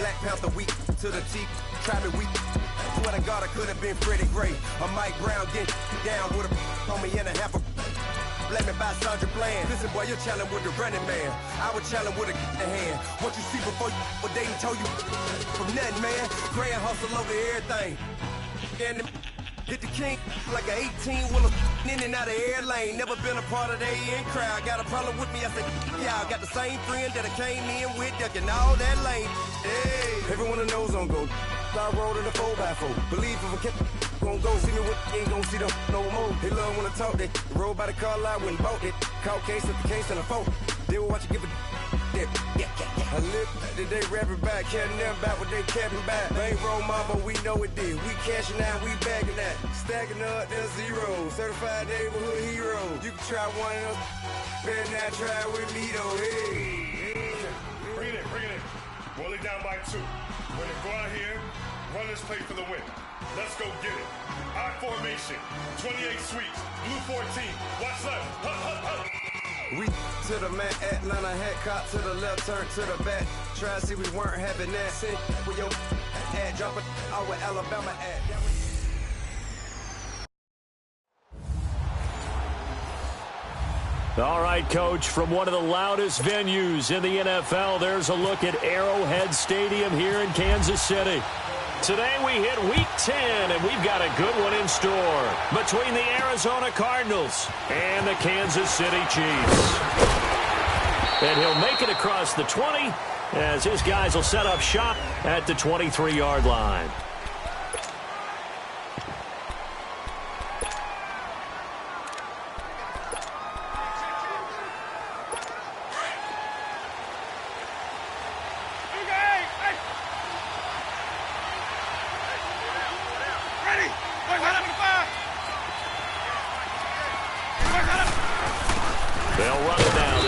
Black Panther weak to the teeth. Trapping weak. Swear to God, I could have been Freddie Gray. Or Mike Brown get down with a on me and a half a. Let me buy Sandra Bland. Listen, boy, you're challenging with the running man. I was challenging with a hand. What you see before you, what they told you from nothing, man. Gray and hustle over everything. And hit the king like an 18-wheeler in and out of air lane. Never been a part of the AN crowd. Got a problem with me, I said, yeah, I got the same friend that I came in with, ducking all that lane. Hey, everyone that knows on go. I rolled in a 4x4. Believe if a kid gon' go see me with ain't gon' see them no more. They love when I talk that. Roll by the car lot, went and bought it. Caught case at the case and a phone. They will watch you give it. Yeah. I live today, rapping back, carrying them back what they capping back. Ain't roll mama, we know it did. We cashing out, we bagging that. Stacking up, there's zero. Certified neighborhood hero. You can try one of them. Better not try with me though. Hey. Bring it in. Roll it down by 2. When they go out here, run this play for the win. Let's go get it. I formation, 28 sweeps, blue 14. Watch left. We to the man, Atlanta hat caught to the left, turn to the back. Try to see we weren't having that. Sit with your ad, drop it out with Alabama at. All right, Coach, from one of the loudest venues in the NFL, there's a look at Arrowhead Stadium here in Kansas City. Today we hit Week 10, and we've got a good one in store between the Arizona Cardinals and the Kansas City Chiefs. And he'll make it across the 20 as his guys will set up shop at the 23-yard line.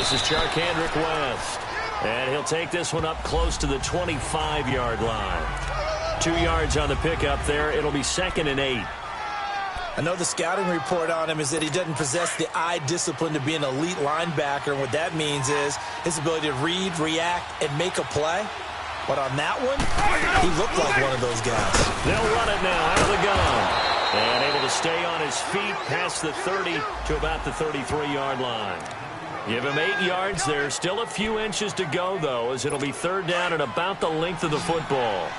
This is Charkandrick West, and he'll take this one up close to the 25-yard line. 2 yards on the pickup there. It'll be 2nd and 8. I know the scouting report on him is that he doesn't possess the eye discipline to be an elite linebacker, and what that means is his ability to read, react, and make a play. But on that one, he looked like one of those guys. They'll run it now out of the gun. And able to stay on his feet past the 30 to about the 33-yard line. Give him 8 yards. There's still a few inches to go, though, as it'll be 3rd down and about the length of the football.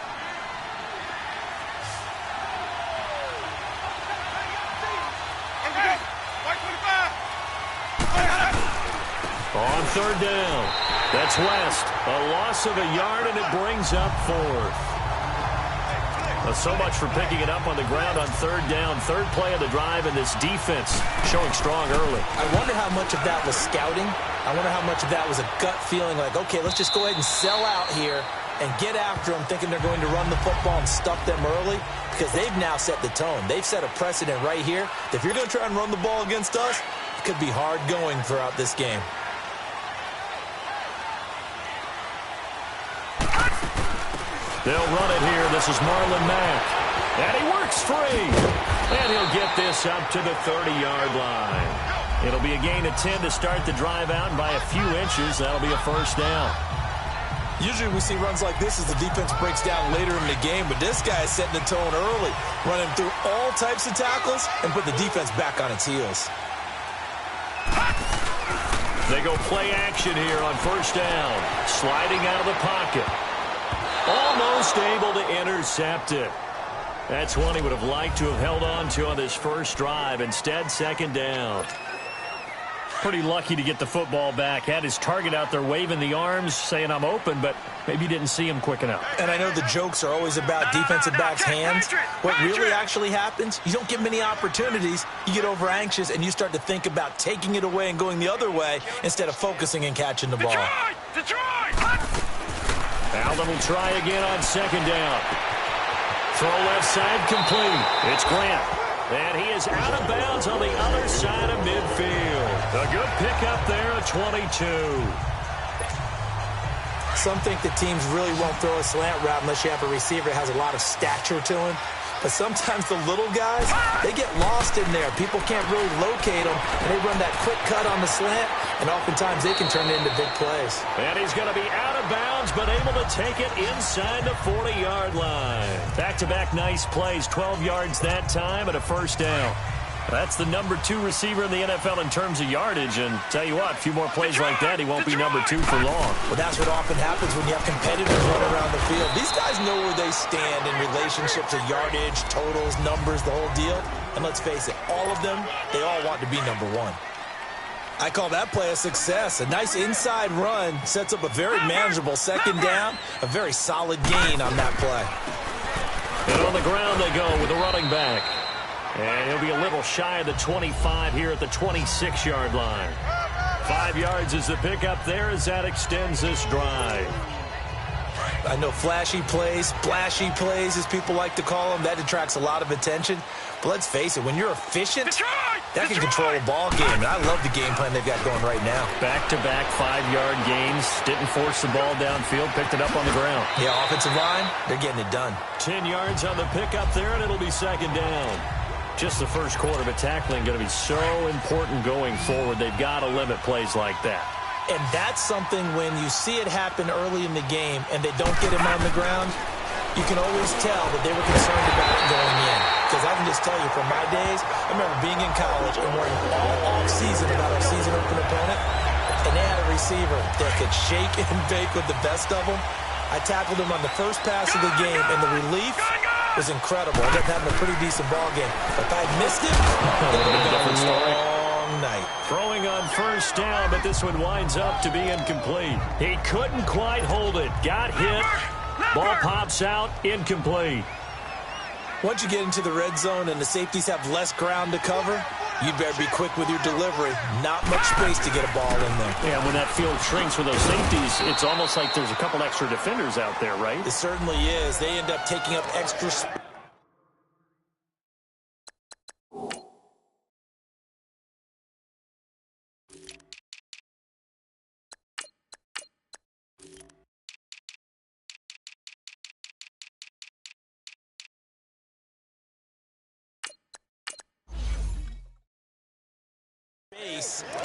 On 3rd down, that's West. A loss of a yard, and it brings up 4th. So much for picking it up on the ground on 3rd down. 3rd play of the drive, and this defense showing strong early. I wonder how much of that was scouting. I wonder how much of that was a gut feeling like, okay, let's just go ahead and sell out here and get after them, thinking they're going to run the football and stuff them early, because they've now set the tone. They've set a precedent right here. If you're going to try and run the ball against us, it could be hard going throughout this game. They'll run it here. This is Marlon Mack. And he works free. And he'll get this up to the 30-yard line. It'll be a gain of 10 to start the drive out, and by a few inches, that'll be a 1st down. Usually we see runs like this as the defense breaks down later in the game, but this guy is setting the tone early, running through all types of tackles and put the defense back on its heels. They go play action here on 1st down. Sliding out of the pocket. Almost able to intercept it. That's one he would have liked to have held on to on this first drive. Instead, 2nd down. Pretty lucky to get the football back. Had his target out there waving the arms, saying I'm open, but maybe didn't see him quick enough. And I know the jokes are always about defensive backs' hands. What really actually happens, you don't get many opportunities. You get over anxious, and you start to think about taking it away and going the other way instead of focusing and catching the ball. Allen will try again on 2nd down. Throw left side complete. It's Grant. And he is out of bounds on the other side of midfield. A good pickup there at 22. Some think the teams really won't throw a slant route unless you have a receiver that has a lot of stature to him. But sometimes the little guys, they get lost in there. People can't really locate them, and they run that quick cut on the slant, and oftentimes they can turn it into big plays. And he's going to be out of bounds, but able to take it inside the 40-yard line. Back-to-back nice plays, 12 yards that time and a first down. That's the number 2 receiver in the NFL in terms of yardage, and tell you what, a few more plays like that, he won't be number 2 for long. Well, that's what often happens when you have competitors running around the field. These guys know where they stand in relationship to yardage, totals, numbers, the whole deal. And let's face it, all of them, they all want to be number 1. I call that play a success. A nice inside run sets up a very manageable second down, a very solid gain on that play. And on the ground they go with the running back. And he'll be a little shy of the 25 here at the 26-yard line. 5 yards is the pickup there as that extends this drive. I know flashy plays, splashy plays, as people like to call them, that attracts a lot of attention. But let's face it, when you're efficient, that can control a ball game. And I love the game plan they've got going right now. Back-to-back 5-yard gains. Didn't force the ball downfield. Picked it up on the ground. Yeah, offensive line, they're getting it done. 10 yards on the pickup there, and it'll be second down. Just the first quarter, but tackling going to be so important going forward. They've got to limit plays like that. And that's something when you see it happen early in the game and they don't get him on the ground, you can always tell that they were concerned about it going in. Because I can just tell you from my days, I remember being in college and worrying all off-season about our season-open opponent, and they had a receiver that could shake and bake with the best of them. I tackled him on the first pass of the game, and the relief was incredible. I ended up having a pretty decent ball game. But if I had missed it, it would have been a long night. Throwing on first down, but this one winds up to be incomplete. He couldn't quite hold it. Got hit. Ball pops out. Incomplete. Once you get into the red zone and the safeties have less ground to cover, you'd better be quick with your delivery. Not much space to get a ball in there. Yeah, when that field shrinks with those safeties, it's almost like there's a couple extra defenders out there, right? It certainly is. They end up taking up extra space.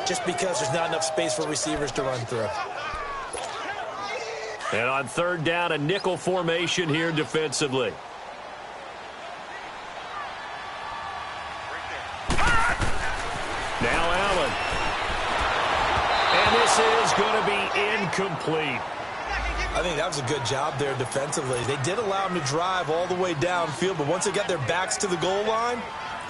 Just because there's not enough space for receivers to run through. And on third down, a nickel formation here defensively. Now Allen. And this is going to be incomplete. I think that was a good job there defensively. They did allow them to drive all the way downfield, but once they got their backs to the goal line,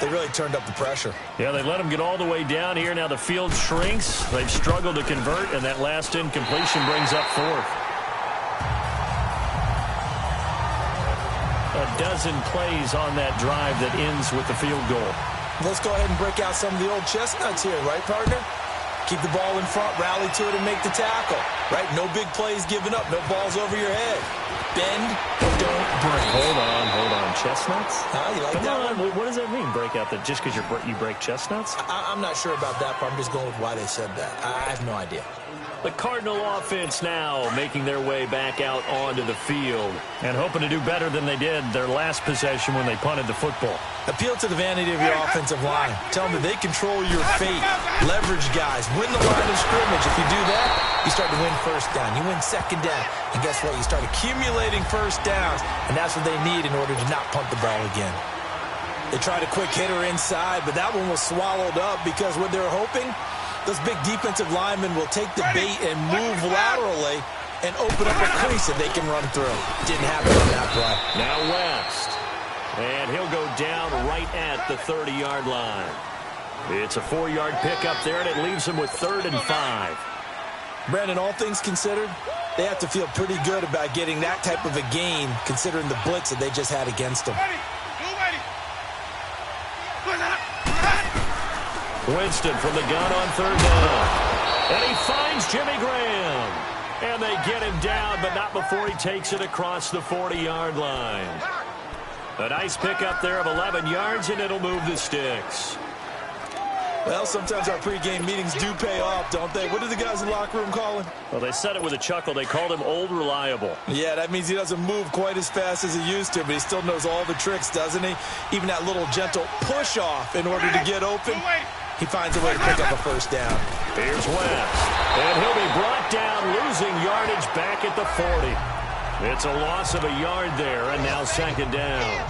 they really turned up the pressure. Yeah, they let them get all the way down here. Now the field shrinks. They've struggled to convert, and that last incompletion brings up fourth. A dozen plays on that drive that ends with the field goal. Let's go ahead and break out some of the old chestnuts here, right, partner? Keep the ball in front, rally to it, and make the tackle, right? No big plays given up, no balls over your head. Bend, don't break. Hold on. Chestnuts? You like Come that on. one? What does that mean, break out that just because you break chestnuts? I'm not sure about that, but I'm just going with why they said that. I have no idea. The Cardinal offense now making their way back out onto the field and hoping to do better than they did their last possession when they punted the football. Appeal to the vanity of your offensive line. Tell them that they control your fate. Leverage guys. Win the line of scrimmage. If you do that, you start to win first down. You win second down. And guess what? You start accumulating first downs. And that's what they need in order to not punt the ball again. They tried a quick hitter inside, but that one was swallowed up because what they're hoping, those big defensive linemen will take the bait and move laterally and open up a crease that they can run through. Didn't happen on that play. Now West. And he'll go down right at the 30-yard line. It's a 4-yard pickup there, and it leaves him with 3rd and 5. Brandon, all things considered, they have to feel pretty good about getting that type of a gain considering the blitz that they just had against them. Winston from the gun on 3rd down. And he finds Jimmy Graham. And they get him down, but not before he takes it across the 40-yard line. A nice pickup there of 11 yards, and it'll move the sticks. Well, sometimes our pregame meetings do pay off, don't they? What do the guys in the locker room call him? Well, they said it with a chuckle. They called him Old Reliable. Yeah, that means he doesn't move quite as fast as he used to, but he still knows all the tricks, doesn't he? Even that little gentle push-off in order to get open. He finds a way to pick up a first down. Here's West. And he'll be brought down, losing yardage back at the 40. It's a loss of a yard there, and now second down.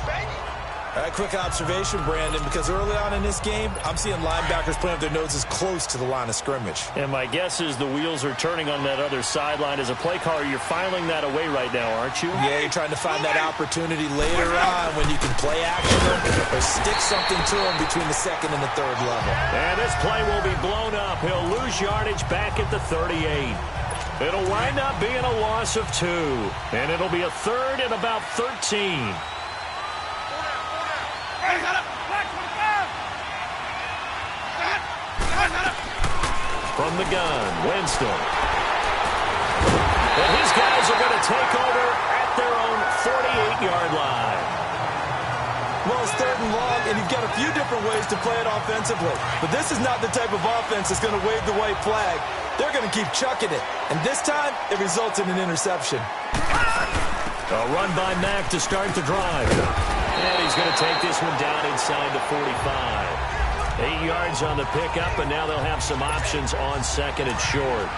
Quick observation, Brandon, because early on in this game, I'm seeing linebackers putting up their noses close to the line of scrimmage. And my guess is the wheels are turning on that other sideline. As a play caller, you're filing that away right now, aren't you? Yeah, you're trying to find that opportunity later on when you can play action them or stick something to them between the second and the third level. And this play will be blown up. He'll lose yardage back at the 38. It'll wind up being a loss of 2. And it'll be a third and about 13. From the gun, Winston. And his guys are going to take over at their own 48-yard line. Well, it's third and long, and you've got a few different ways to play it offensively. But this is not the type of offense that's going to wave the white flag. They're going to keep chucking it. And this time, it results in an interception. A run by Mack to start the drive. And he's going to take this one down inside the 45. 8 yards on the pickup, and now they'll have some options on second and short.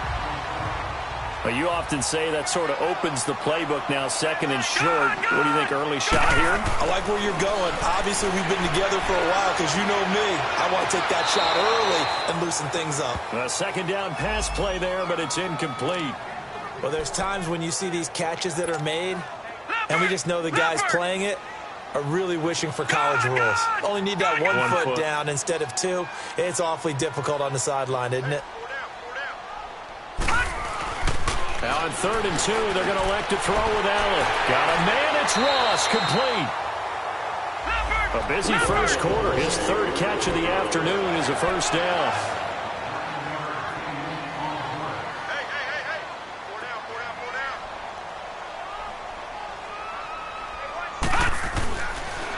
But you often say that sort of opens the playbook now, second and short. What do you think, early shot here? I like where you're going. Obviously, we've been together for a while because you know me. I want to take that shot early and loosen things up. A second down pass play there, but it's incomplete. Well, there's times when you see these catches that are made, and we just know the guys playing it are really wishing for college rules. Only need that one foot down instead of 2. It's awfully difficult on the sideline, isn't it? Now on 3rd and 2, they're going to elect to throw with Allen. Got a man, it's Ross, complete. A busy first quarter. His 3rd catch of the afternoon is a first down.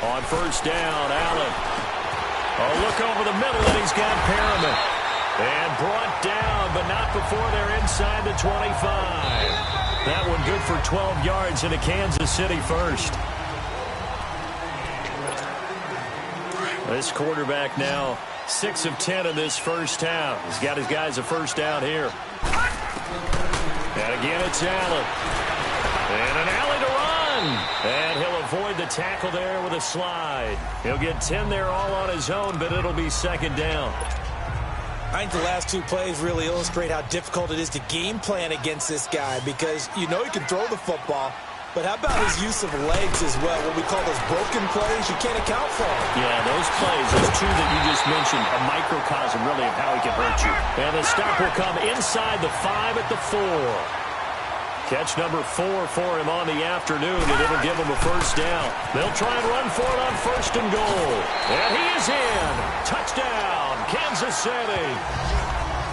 On first down, Allen. A look over the middle, and he's got Perriman. And brought down, but not before they're inside the 25. That one good for 12 yards into Kansas City first. This quarterback now 6 of 10 in this first half. He's got his guys a first down here. And again, it's Allen. And an alley to run. And he'll avoid the tackle there with a slide. He'll get 10 there all on his own, but it'll be second down. I think the last 2 plays really illustrate how difficult it is to game plan against this guy because you know he can throw the football, but how about his use of legs as well? What we call those broken plays, you can't account for them. Yeah, those plays, those 2 that you just mentioned, a microcosm really of how he can hurt you. And the stop will come inside the 5 at the 4. Catch number 4 for him on the afternoon, and it'll give him a first down. They'll try and run for it on 1st and goal. And he is in. Touchdown, Kansas City.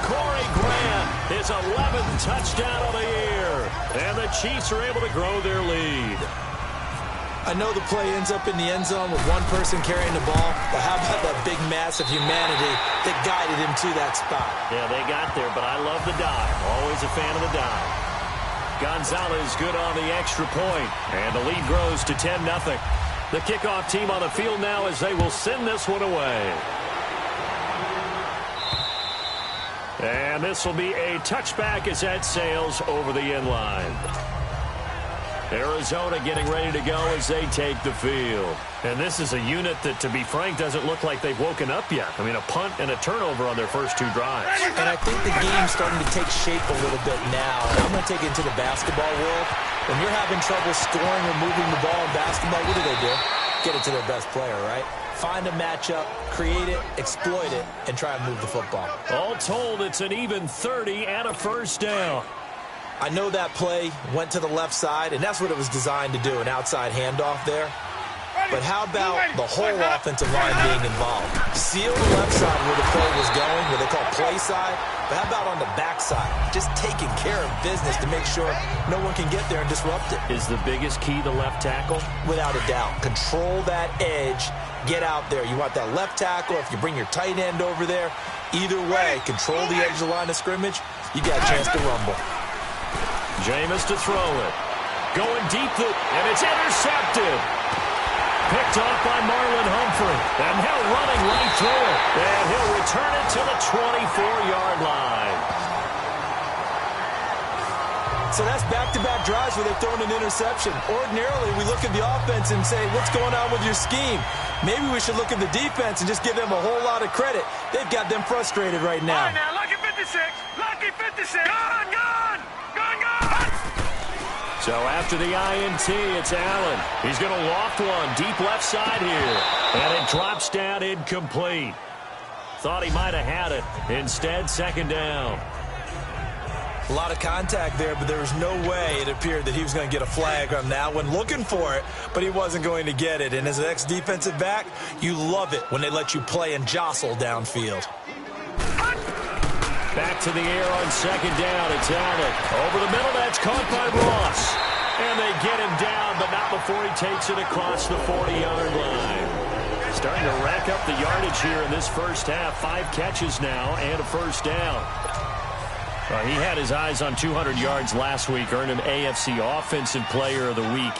Corey Grant, his 11th touchdown of the year. And the Chiefs are able to grow their lead. I know the play ends up in the end zone with one person carrying the ball, but how about that big mass of humanity that guided him to that spot? Yeah, they got there, but I love the dive. Always a fan of the dive. Gonzalez good on the extra point, and the lead grows to 10-0. The kickoff team on the field now as they will send this one away. And this will be a touchback as that sails over the end line. Arizona getting ready to go as they take the field. And this is a unit that, to be frank, doesn't look like they've woken up yet. I mean, a punt and a turnover on their first 2 drives. And I think the game's starting to take shape a little bit now. I'm going to take it into the basketball world. When you're having trouble scoring or moving the ball in basketball, what do? Get it to their best player, right? Find a matchup, create it, exploit it, and try and move the football. All told, it's an even 30 and a first down. I know that play went to the left side, and that's what it was designed to do, an outside handoff there. but how about the whole offensive line being involved? Seal the left side where the play was going, what they call play side, but how about on the back side? Just taking care of business to make sure no one can get there and disrupt it. Is the biggest key the left tackle? Without a doubt. Control that edge. Get out there. You want that left tackle. If you bring your tight end over there, either way, control the edge of the line of scrimmage, you got a chance to rumble. Jameis to throw it. Going deep, and it's intercepted. Picked off by Marlon Humphrey. And now running right through it. And he'll return it to the 24-yard line. So that's back-to-back drives where they've thrown an interception. Ordinarily, we look at the offense and say, what's going on with your scheme? Maybe we should look at the defense and just give them a whole lot of credit. They've got them frustrated right now. All right, now, lucky 56. Lucky 56. Gone, gone. Gone, gone. So after the INT, it's Allen. He's going to loft one deep left side here. And it drops down incomplete. Thought he might have had it. Instead, second down. A lot of contact there, but there was no way it appeared that he was going to get a flag on that one. Looking for it, but he wasn't going to get it. And as an ex-defensive back, you love it when they let you play and jostle downfield. Back to the air on second down. It's Allen. Over the middle, that's caught by Ross. And they get him down, but not before he takes it across the 40-yard line. Starting to rack up the yardage here in this first half. 5 catches now and a first down. He had his eyes on 200 yards last week, earned him AFC Offensive Player of the Week.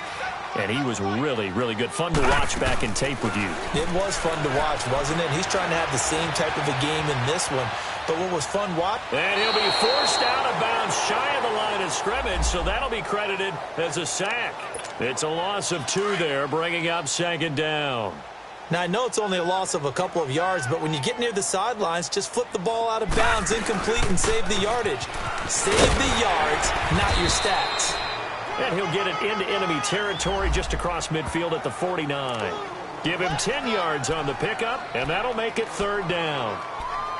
And he was really, really good. Fun to watch back in tape with you. It was fun to watch, wasn't it? He's trying to have the same type of a game in this one. But what was fun, watch? And he'll be forced out of bounds shy of the line of scrimmage, so that'll be credited as a sack. It's a loss of 2 there, bringing up second down. Now, I know it's only a loss of a couple of yards, but when you get near the sidelines, just flip the ball out of bounds, incomplete, and save the yardage. Save the yards, not your stats. And he'll get it into enemy territory just across midfield at the 49. Give him 10 yards on the pickup, and that'll make it third down.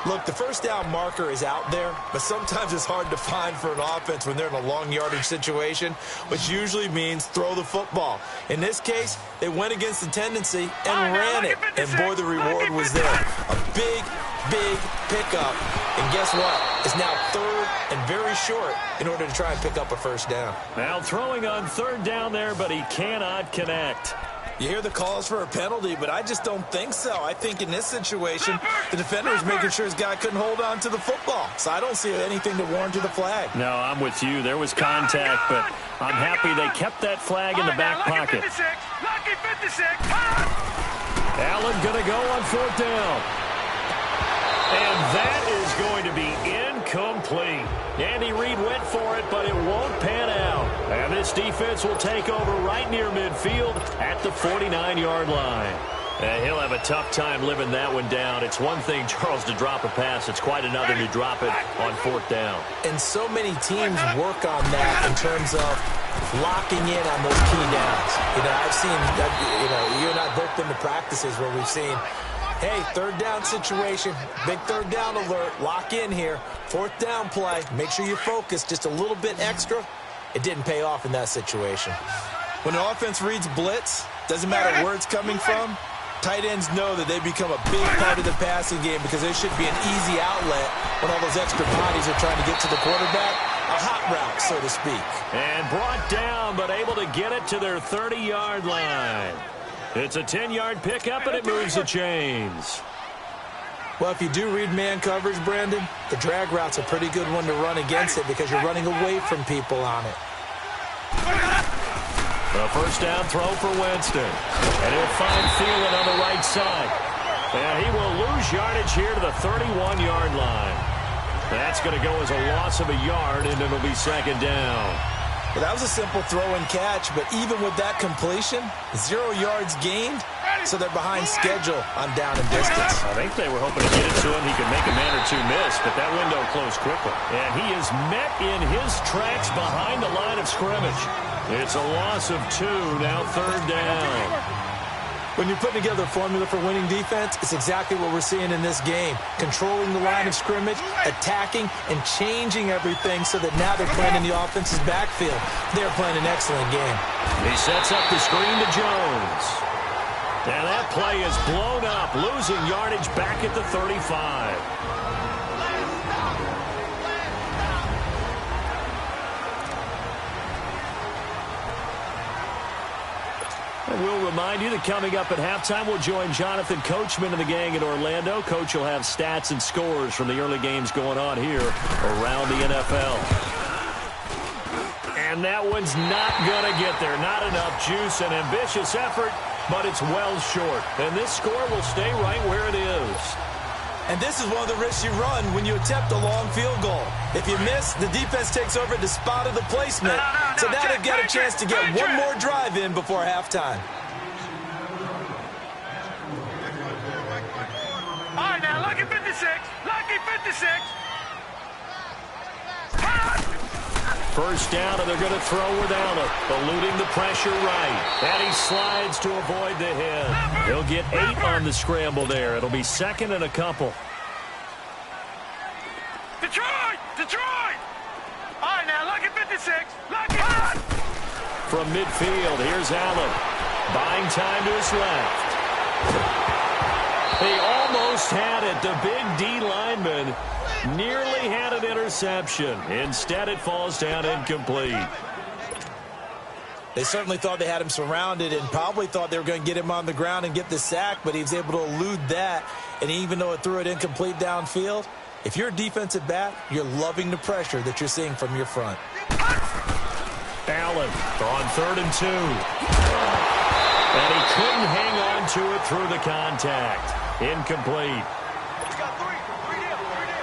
Look, the first down marker is out there, but sometimes it's hard to find for an offense when they're in a long yardage situation, which usually means throw the football. In this case, they went against the tendency and ran it, and boy, the reward was there. A big, big pickup, and guess what? It's now third and very short in order to try and pick up a first down. Now throwing on third down there, but he cannot connect. You hear the calls for a penalty, but I just don't think so. I think in this situation, the defender was making sure his guy couldn't hold on to the football. So I don't see anything to warrant the flag. No, I'm with you. There was contact, but I'm happy they kept that flag in the back pocket. Lucky 56. Allen going to go on fourth down. And that is going to be incomplete. Andy Reid went for it, but it won't pan out. And this defense will take over right near midfield at the 49-yard line. He'll have a tough time living that one down. It's one thing, Charles, to drop a pass. It's quite another to drop it on fourth down. And so many teams work on that in terms of locking in on those key downs. I've seen, you and I both been to practices where we've seen, hey, third down situation, big third down alert, lock in here, fourth down play, make sure you focus just a little bit extra. It didn't pay off in that situation. When an offense reads blitz, doesn't matter where it's coming from, tight ends know that they become a big part of the passing game because there should be an easy outlet when all those extra bodies are trying to get to the quarterback. A hot route, so to speak. And brought down, but able to get it to their 30-yard line. It's a 10-yard pickup, and it moves the chains. Well, if you do read man coverage, Brandon, the drag route's a pretty good one to run against it because you're running away from people on it. A first down throw for Winston. And he'll find Thielen on the right side. And he will lose yardage here to the 31-yard line. That's going to go as a loss of a yard, and it'll be second down. Well, that was a simple throw and catch, but even with that completion, 0 yards gained, so they're behind schedule on down and distance. I think they were hoping to get it to him. He could make a man or two miss, but that window closed quickly. And he is met in his tracks behind the line of scrimmage. It's a loss of 2, now third down. When you're putting together a formula for winning defense, it's exactly what we're seeing in this game. Controlling the line of scrimmage, attacking, and changing everything so that now they're playing in the offense's backfield. They're playing an excellent game. He sets up the screen to Jones. And that play is blown up, losing yardage back at the 35. And we'll remind you that coming up at halftime, we'll join Jonathan Coachman and the gang in Orlando. Coach will have stats and scores from the early games going on here around the NFL. And that one's not going to get there. Not enough juice. An ambitious effort, but it's well short. And this score will stay right where it is. And this is one of the risks you run when you attempt a long field goal. If you miss, the defense takes over the spot of the placement. So now they've got a chance to get one more drive in before halftime. All right, now, lucky 56. Lucky 56. First down, and they're going to throw with Allen, eluding the pressure right. And he slides to avoid the hit. He'll get 8 on the scramble there. It'll be second and a couple. Detroit! Detroit! All right, now, lucky 56. Lucky. From midfield, here's Allen. Buying time to his left. They almost had it. The big D lineman nearly had an interception. Instead, it falls down incomplete. They certainly thought they had him surrounded and probably thought they were going to get him on the ground and get the sack, but he was able to elude that. And even though it threw it incomplete downfield, if you're a defensive back, you're loving the pressure that you're seeing from your front. Allen on 3rd and 2. And he couldn't hang on to it through the contact. Incomplete.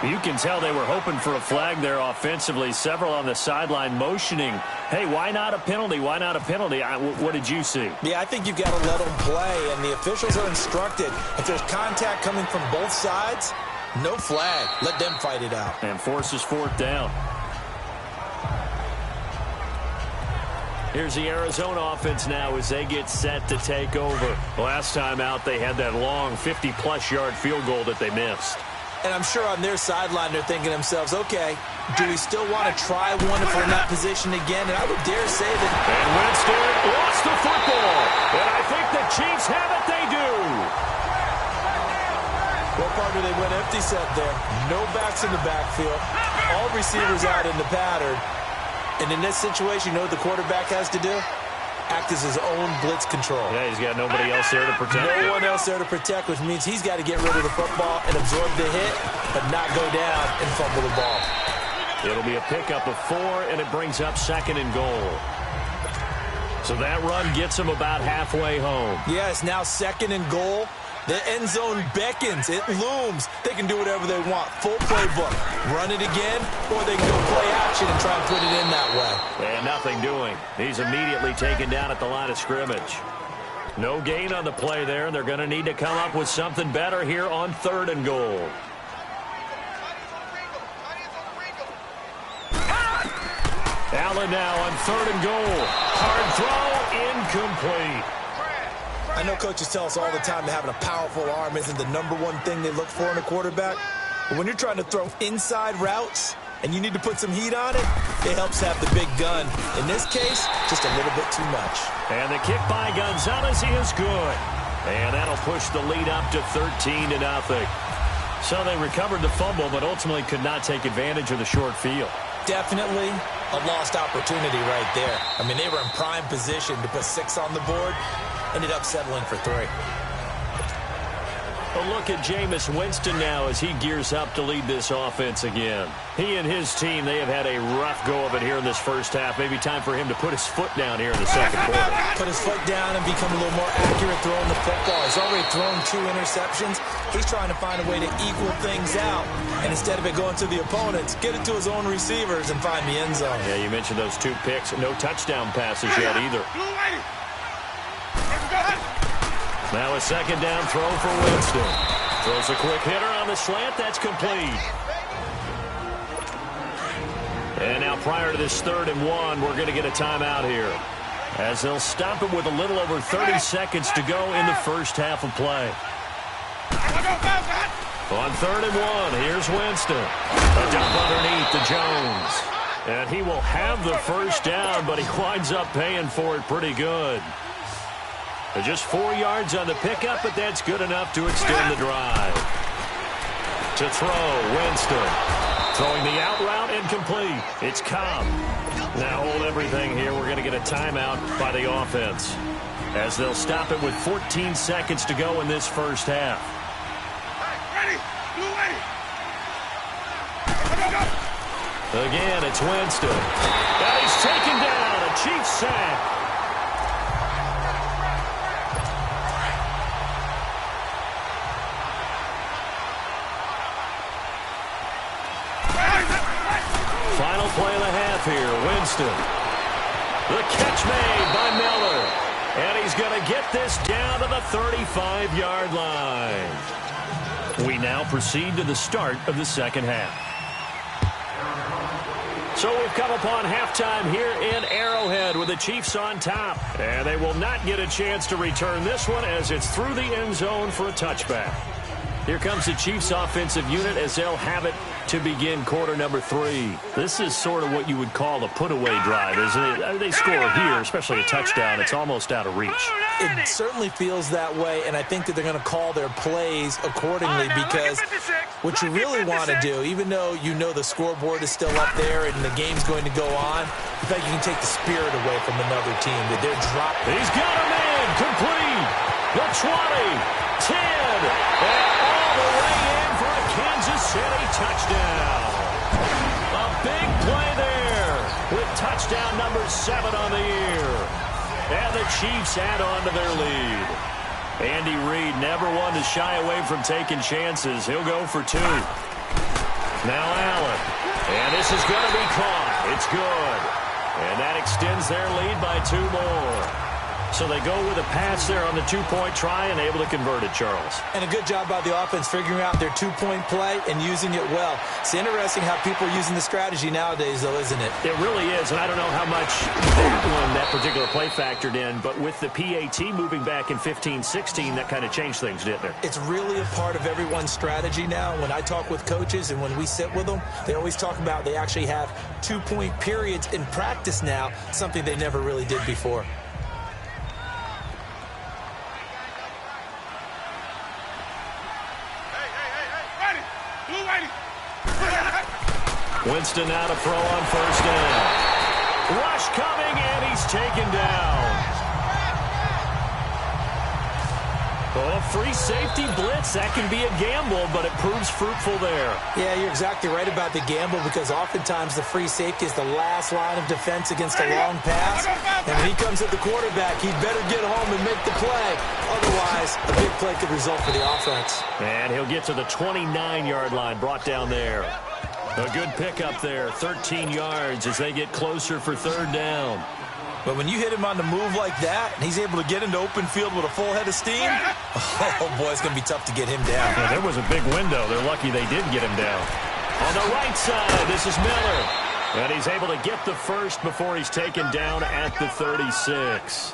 You can tell they were hoping for a flag there offensively. Several on the sideline motioning, hey, why not a penalty? Why not a penalty? What did you see? Yeah, I think you've got to let them play, and the officials are instructed. If there's contact coming from both sides, no flag. Let them fight it out. And forces 4th down. Here's the Arizona offense now as they get set to take over. Last time out, they had that long 50-plus yard field goal that they missed. And I'm sure on their sideline they're thinking to themselves, okay, do we still want to try one if we're in that position again? And I would dare say that... And Winston lost the football. And I think the Chiefs have it. They do. Well, partner, they went empty set there. No backs in the backfield. All receivers out in the pattern. And in this situation, you know what the quarterback has to do? Act as his own blitz control. Yeah, he's got nobody else there to protect. No one else there to protect, which means he's got to get rid of the football and absorb the hit, but not go down and fumble the ball. It'll be a pickup of 4, and it brings up 2nd and goal. So that run gets him about halfway home. Yeah, it's now 2nd and goal. The end zone beckons. It looms. They can do whatever they want. Full playbook. Run it again, or they can go play action and try and put it in that way. And nothing doing. He's immediately taken down at the line of scrimmage. No gain on the play there, and they're going to need to come up with something better here on 3rd and goal. Allen now on 3rd and goal. Hard throw, incomplete. I know coaches tell us all the time that having a powerful arm isn't the #1 thing they look for in a quarterback. But when you're trying to throw inside routes and you need to put some heat on it, it helps to have the big gun. In this case, just a little bit too much. And the kick by Gonzalez is good. And that'll push the lead up to 13-0. So they recovered the fumble, but ultimately could not take advantage of the short field. Definitely a lost opportunity right there. I mean, they were in prime position to put 6 on the board. Ended up settling for 3. A look at Jameis Winston now as he gears up to lead this offense again. He and his team, they have had a rough go of it here in this first half. Maybe time for him to put his foot down here in the second quarter. Put his foot down and become a little more accurate throwing the football. He's already thrown 2 interceptions. He's trying to find a way to equal things out. And instead of it going to the opponents, get it to his own receivers and find the end zone. Yeah, you mentioned those 2 picks. No touchdown passes yet either. Now a 2nd down throw for Winston. Throws a quick hitter on the slant. That's complete. And now prior to this 3rd and 1, we're going to get a timeout here, as they'll stop it with a little over 30 seconds to go in the first half of play. On 3rd and 1, here's Winston. A dump underneath to Jones. And he will have the first down, but he winds up paying for it pretty good. Just 4 yards on the pickup, but that's good enough to extend the drive. To throw, Winston. Throwing the out route incomplete. It's Cobb. Now hold everything here. We're going to get a timeout by the offense, as they'll stop it with 14 seconds to go in this first half. Ready? Blue ready. Again, it's Winston. And he's taken down. A Chiefs sack. Final play of the half here. Winston. The catch made by Miller. And he's going to get this down to the 35-yard line. We now proceed to the start of the second half. So we've come upon halftime here in Arrowhead with the Chiefs on top. And they will not get a chance to return this one as it's through the end zone for a touchback. Here comes the Chiefs offensive unit as they'll have it to begin quarter number 3. This is sort of what you would call a put-away drive, isn't it? They score here, especially a touchdown. It's almost out of reach. It certainly feels that way, and I think that they're going to call their plays accordingly because what you really want to do, even though you know the scoreboard is still up there and the game's going to go on, in fact, you can take the spirit away from another team. That they're dropping. He's got him in. Complete. The 20, 10, and all the way in for a Kansas City touchdown. A big play there with touchdown number 7 on the year. And the Chiefs add on to their lead. Andy Reid never one to shy away from taking chances. He'll go for 2. Now Allen. And this is going to be caught. It's good. And that extends their lead by 2 more. So they go with a pass there on the 2-point try and able to convert it, Charles. And a good job by the offense figuring out their 2-point play and using it well. It's interesting how people are using the strategy nowadays, though, isn't it? It really is, and I don't know how much that particular play factored in, but with the PAT moving back in 15-16, that kind of changed things, didn't it? It's really a part of everyone's strategy now. When I talk with coaches and when we sit with them, they always talk about they actually have 2-point periods in practice now, something they never really did before. Winston now to throw on first down. Rush coming, and he's taken down. Oh, free safety blitz. That can be a gamble, but it proves fruitful there. Yeah, you're exactly right about the gamble because oftentimes the free safety is the last line of defense against a long pass. And when he comes at the quarterback, he'd better get home and make the play. Otherwise, a big play could result for the offense. And he'll get to the 29-yard line, brought down there. A good pickup there, 13 yards as they get closer for 3rd down. But when you hit him on the move like that, and he's able to get into open field with a full head of steam, oh, boy, it's going to be tough to get him down. Yeah, there was a big window. They're lucky they did get him down. On the right side, this is Miller. And he's able to get the first before he's taken down at the 36.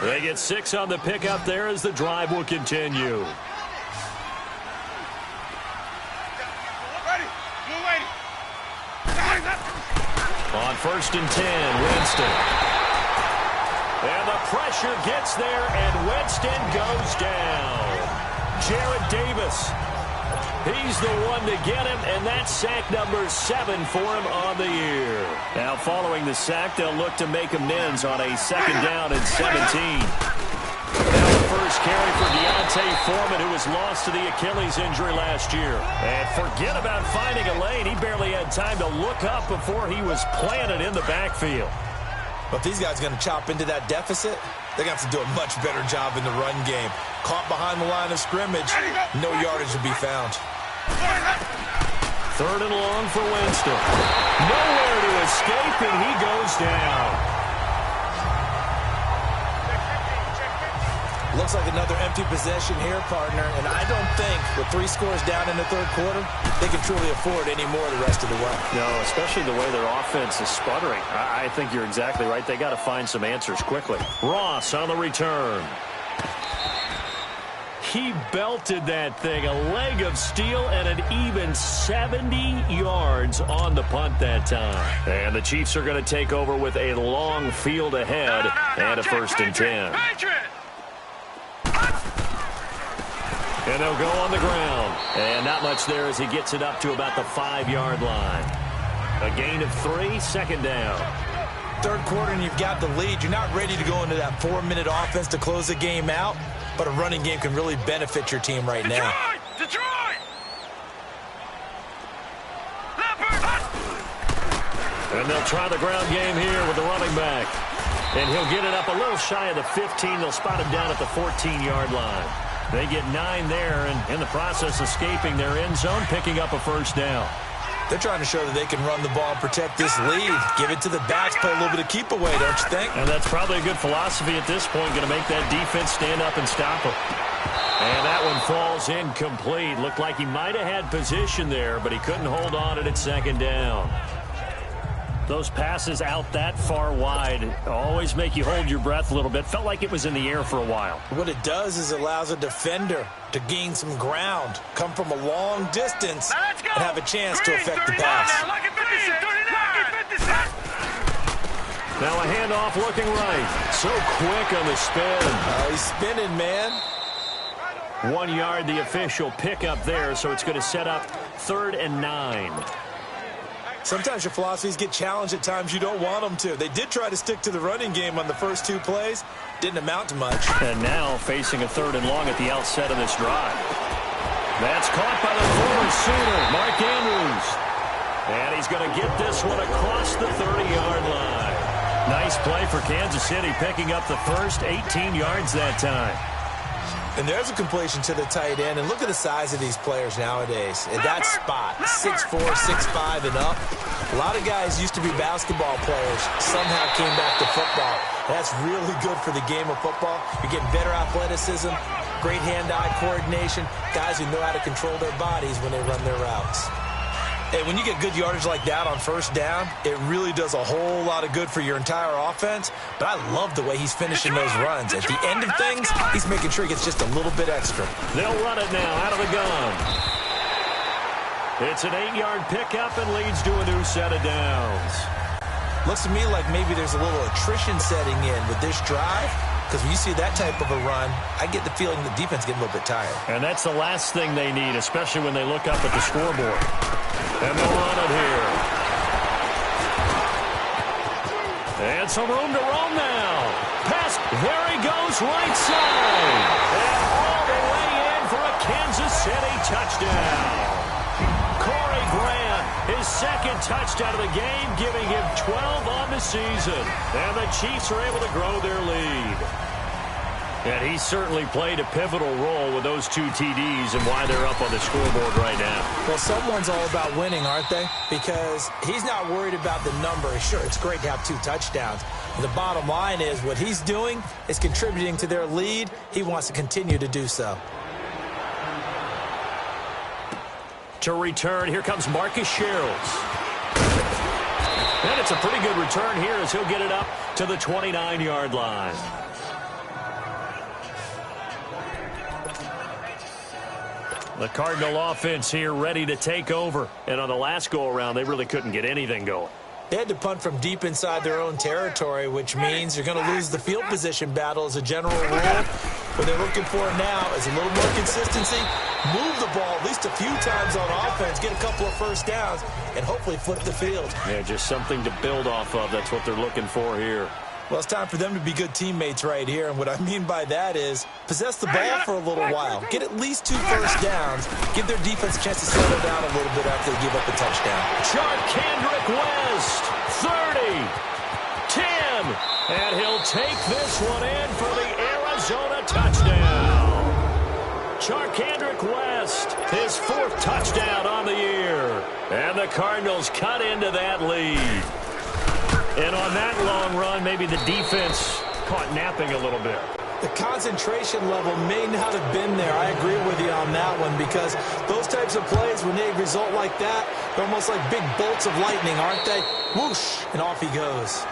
They get 6 on the pickup there as the drive will continue. On 1st and 10, Winston. And the pressure gets there, and Winston goes down. Jarrad Davis. He's the one to get him, and that's sack number 7 for him on the year. Now, following the sack, they'll look to make amends on a 2nd down and 17. Now the first carry for Deontay Foreman, who was lost to the Achilles injury last year. And forget about finding a lane. He barely had time to look up before he was planted in the backfield. But if these guys are going to chop into that deficit, they're going to have to do a much better job in the run game. Caught behind the line of scrimmage, no yardage to be found. 3rd and long for Winston. Nowhere to escape, and he goes down. Looks like another empty possession here, partner, and I don't think with 3 scores down in the 3rd quarter, they can truly afford any more the rest of the way. No, especially the way their offense is sputtering. I think you're exactly right. They got to find some answers quickly. Ross on the return. he belted that thing. A leg of steel and an even 70 yards on the punt that time. And the Chiefs are going to take over with a long field ahead and a 1st and 10. And they'll go on the ground. And not much there as he gets it up to about the 5-yard line. A gain of 3, 2nd down. 3rd quarter and you've got the lead. You're not ready to go into that 4-minute offense to close the game out, but a running game can really benefit your team right now. Detroit! And they'll try the ground game here with the running back. And he'll get it up a little shy of the 15. They'll spot him down at the 14-yard line. They get 9 there, and in the process escaping their end zone, picking up a 1st down. They're trying to show that they can run the ball and protect this lead. Give it to the backs, play a little bit of keep away, don't you think? And that's probably a good philosophy at this point, going to make that defense stand up and stop them. And that one falls incomplete. Looked like he might have had position there, but he couldn't hold on at 2nd down. Those passes out that far wide always make you hold your breath a little bit. Felt like it was in the air for a while. What it does is it allows a defender to gain some ground, come from a long distance, and have a chance to affect the pass. Now a handoff looking right. So quick on the spin. He's spinning, man. 1 yard, the official pickup there, so it's going to set up 3rd and 9. Sometimes your philosophies get challenged at times you don't want them to. They did try to stick to the running game on the first 2 plays. Didn't amount to much. And now facing a 3rd and long at the outset of this drive. That's caught by the former Sooner, Mark Andrews. And he's going to get this one across the 30-yard line. Nice play for Kansas City, picking up the first 18 yards that time. And there's a completion to the tight end. And look at the size of these players nowadays. At that spot, 6'4", 6'5", and up. A lot of guys used to be basketball players, somehow came back to football. That's really good for the game of football. You're getting better athleticism, great hand-eye coordination, guys who know how to control their bodies when they run their routes. Hey, when you get good yardage like that on 1st down, it really does a whole lot of good for your entire offense. But I love the way he's finishing those runs. At the end of things, he's making sure he gets just a little bit extra. They'll run it now out of the gun. It's an 8-yard pickup and leads to a new set of downs. Looks to me like maybe there's a little attrition setting in with this drive. Because when you see that type of a run, I get the feeling the defense getting a little bit tired. And that's the last thing they need, especially when they look up at the scoreboard. And they'll run it here. And some room to roam now. Pass. There he goes, right side. And all the way in for a Kansas City touchdown. Corey Grant, his 2nd touchdown of the game, giving him 12 on the season. And the Chiefs are able to grow their lead. And he certainly played a pivotal role with those 2 TDs and why they're up on the scoreboard right now. Well, someone's all about winning, aren't they? Because he's not worried about the number. Sure, it's great to have 2 touchdowns. But the bottom line is what he's doing is contributing to their lead. He wants to continue to do so. To return, here comes Marcus Sherrills. And it's a pretty good return here as he'll get it up to the 29-yard line. The Cardinal offense here ready to take over. And on the last go-around, they really couldn't get anything going. They had to punt from deep inside their own territory, which means you're going to lose the field position battle as a general rule. What they're looking for now is a little more consistency, move the ball at least a few times on offense, get a couple of 1st downs, and hopefully flip the field. Yeah, just something to build off of. That's what they're looking for here. Well, it's time for them to be good teammates right here, and what I mean by that is possess the ball for a little while, get at least 2 1st downs, give their defense a chance to settle down a little bit after they give up a touchdown. Charcandrick West, 30, 10, and he'll take this one in for the Arizona touchdown. Charcandrick West, his 4th touchdown on the year, and the Cardinals cut into that lead. And on that long run, maybe the defense caught napping a little bit. The concentration level may not have been there. I agree with you on that one because those types of plays, when they result like that, they're almost like big bolts of lightning, aren't they? Whoosh, and off he goes.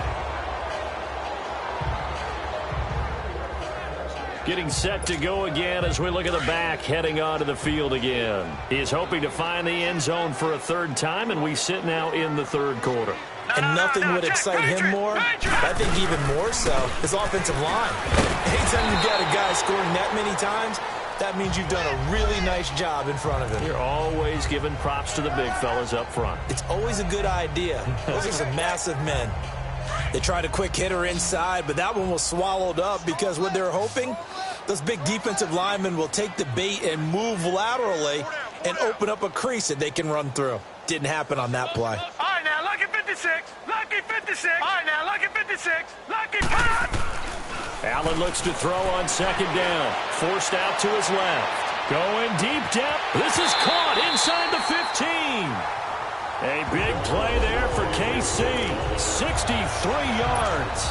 Getting set to go again as we look at the back heading onto the field again. He's hoping to find the end zone for a third time, and we sit now in the third quarter. And nothing would excite him more, I think even more so, his offensive line. Anytime you've got a guy scoring that many times, that means you've done a really nice job in front of him. You're always giving props to the big fellas up front. It's always a good idea. Those are some massive men. They tried a quick hitter inside, but that one was swallowed up because what they're hoping, those big defensive linemen will take the bait and move laterally and open up a crease that they can run through. Didn't happen on that play. All right, now, lucky 56. Lucky 56. All right, now, lucky 56. Lucky pop. Allen looks to throw on second down. Forced out to his left. Going deep depth. This is caught inside the 15. A big play there for KC. 63 yards.